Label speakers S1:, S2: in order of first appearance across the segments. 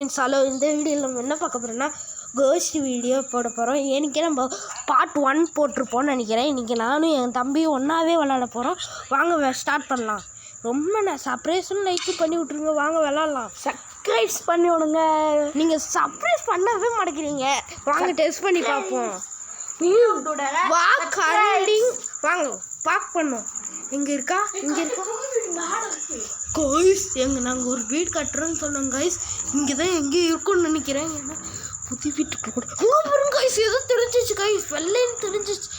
S1: Hello, இந்த வீடியோவில் நம்ம என்ன பார்க்க போகிறோம்னா கோஸ்ட் வீடியோ போட போகிறோம். ஏன்னுக்கே நம்ம பார்ட் 1 போட்டிருப்போம்னு நினைக்கிறேன். இன்றைக்கி நானும் என் தம்பியும் ஒன்றாவே விளாட போகிறோம். வாங்க ஸ்டார்ட் பண்ணலாம். ரொம்ப சர்ப்ரைஸும் லைக் பண்ணி விட்ருங்க. வாங்க விளாட்லாம். சப்ஸ்கிரைப் பண்ணி விடுங்க. நீங்கள் சர்ப்ரைஸ் பண்ணவே மாட்டேங்கிறீங்க. வாங்க டெஸ்ட் பண்ணி பார்ப்போம். வாங்க பார்க் பண்ணோம். இங்கே இருக்கா கைஸ், நாங்கள் ஒரு வீடு கட்டுறோன்னு சொன்னோம் கைஸ். இங்கே தான் எங்கேயும் இருக்கும்னு நினைக்கிறேன். ஏன்னா புது வீட்டுக்கு கூட பாருங்க கைஸ், ஏதோ தெரிஞ்சிச்சு கைஸ், வெள்ளைன்னு தெரிஞ்சிச்சு.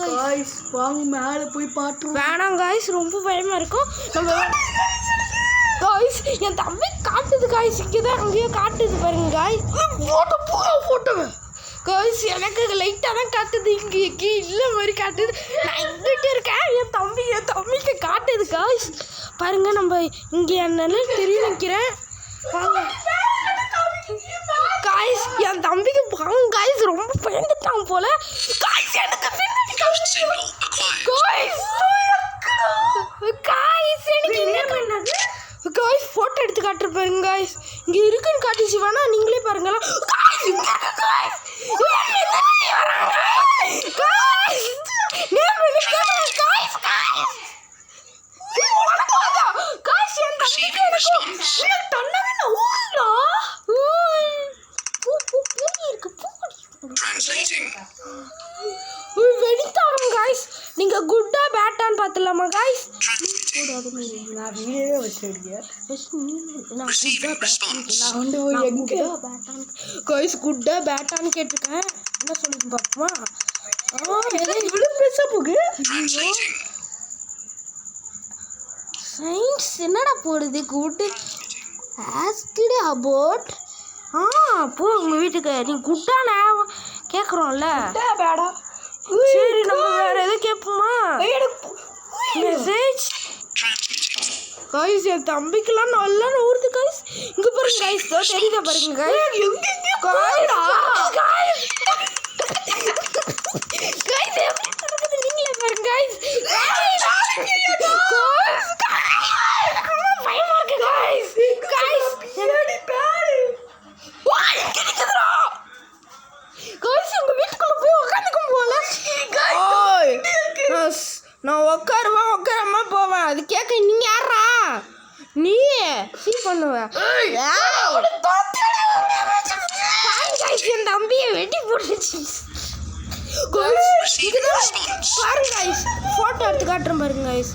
S1: கைஸ் வாங்க மேலே போய் பாட்டு. வேணாம் கைஸ், ரொம்ப பயமாக இருக்கும். நம்ம கைஸ் என் தம்பி காட்டுது கைஸ், இங்கே தான் அங்கேயோ காட்டுது பாருங்க கைஸ். போட்டோ கைஸ் எனக்கு லைட்டாக தான் காட்டுது. இங்கே இல்லை மாதிரி காட்டுது. நான் எங்கிட்ட இருக்கேன். என் தம்பிக்கு காட்டுது கைஸ். பாருங்க, நம்ம இங்கே என்னால தெரிய நிற்கிறேன். வாங்க கைஸ், என் தம்பிக்கு பாங்க கைஸ், ரொம்ப பயந்துட்டாங்க போல. கைஸ் எனக்கு கைஸ் போட்டோ எடுத்து காட்டுற பாருங்க கைஸ். இங்கே இருக்குன்னு காட்டுச்சு. வேணா நீங்களே பாருங்களா. நீங்க குட்டா பேட்டான்னு பார்த்துலாமா கைஸ்? குட்டா பேட்டான்னு கேட்டிருக்கேன். என்ன சொல்லுங்க பாப்போமா? சயின்ஸ் என்னடா போடுது? Good asked about. போ உங்க வீட்டுக்கு. நீ குட்டான கேட்குறோம்ல. சரி, நம்ம வேற எதுவும் கேட்போமா? மெசேஜ் கைஸ், என் தம்பிக்கெல்லாம் நல்லா ஊறுது கைஸ். இங்க பாருங்க கைஸ், தெரியுதா பாருங்க கைஸ். நீங்களே பாருங்க கைஸ். பயமா இருக்கு கைஸ். உங்க வீட்டுக்குள்ள போய் உட்காந்துக்கும் போல. நான் உட்காரமா போவேன். அது கேட்க நீங்க யாரா? நீ ஃபீல் பண்ணுவேன். என் தம்பியை வெட்டி போட்டுச்சு பாருங்க கைஸ். போட்டோ எடுத்து காட்டுறேன் பாருங்க கைஸ்.